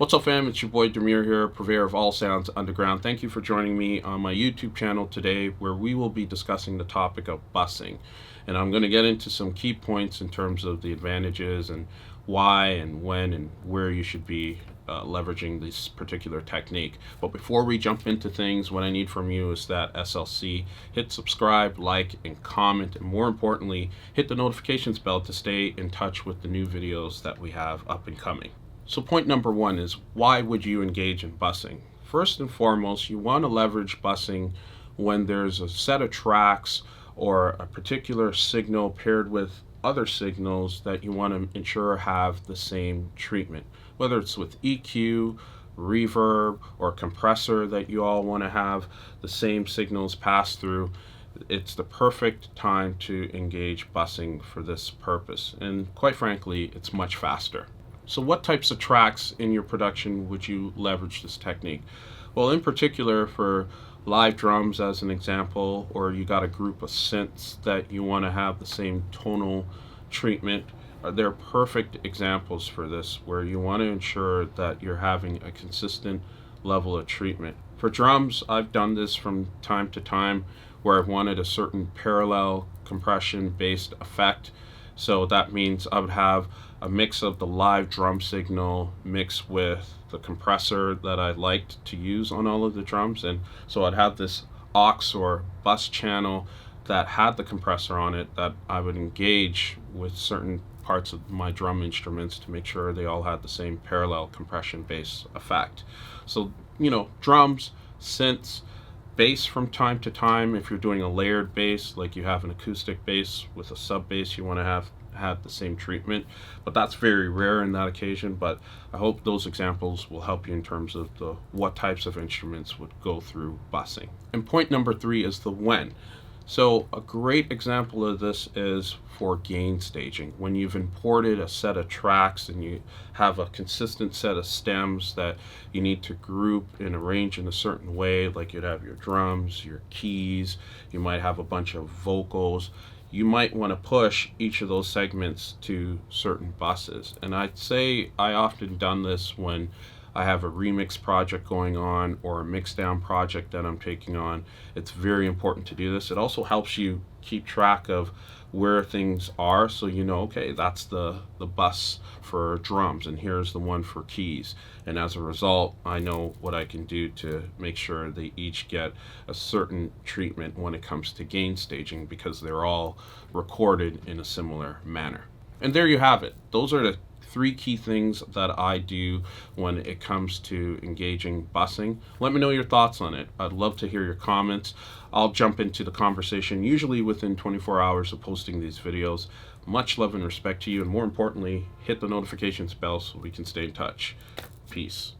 What's up, fam? It's your boy Demuir here, purveyor of all sounds underground. Thank you for joining me on my YouTube channel today, where we will be discussing the topic of busing. And I'm going to get into some key points in terms of the advantages and why and when and where you should be leveraging this particular technique. But before we jump into things, what I need from you is that SLC. Hit subscribe, like, and comment, and more importantly, hit the notifications bell to stay in touch with the new videos that we have up and coming. So point number one is, why would you engage in busing? First and foremost, you want to leverage busing when there's a set of tracks or a particular signal paired with other signals that you want to ensure have the same treatment. Whether it's with EQ, reverb, or compressor that you all want to have the same signals pass through, it's the perfect time to engage busing for this purpose. And quite frankly, it's much faster. So what types of tracks in your production would you leverage this technique? Well, in particular for live drums as an example, or you got a group of synths that you want to have the same tonal treatment, they're perfect examples for this, where you want to ensure that you're having a consistent level of treatment. For drums, I've done this from time to time where I've wanted a certain parallel compression based effect. So that means I would have a mix of the live drum signal mixed with the compressor that I liked to use on all of the drums. And so I'd have this aux or bus channel that had the compressor on it that I would engage with certain parts of my drum instruments to make sure they all had the same parallel compression bass effect. So, drums, synths, bass from time to time. If you're doing a layered bass, like you have an acoustic bass with a sub bass, you want to have the same treatment, but that's very rare in that occasion. But I hope those examples will help you in terms of what types of instruments would go through busing. And point number three is the when. So a great example of this is for gain staging. When you've imported a set of tracks and you have a consistent set of stems that you need to group and arrange in a certain way, like you'd have your drums, your keys, you might have a bunch of vocals, you might want to push each of those segments to certain buses. And I'd say I often done this when I have a remix project going on or a mix down project that I'm taking on. It's very important to do this. It also helps you keep track of where things are, so okay, that's the bus for drums and here's the one for keys. And as a result, I know what I can do to make sure they each get a certain treatment when it comes to gain staging, because they're all recorded in a similar manner. And there you have it. Those are the three key things that I do when it comes to engaging busing. Let me know your thoughts on it. I'd love to hear your comments. I'll jump into the conversation usually within 24 hours of posting these videos. Much love and respect to you, and more importantly, hit the notifications bell so we can stay in touch. Peace.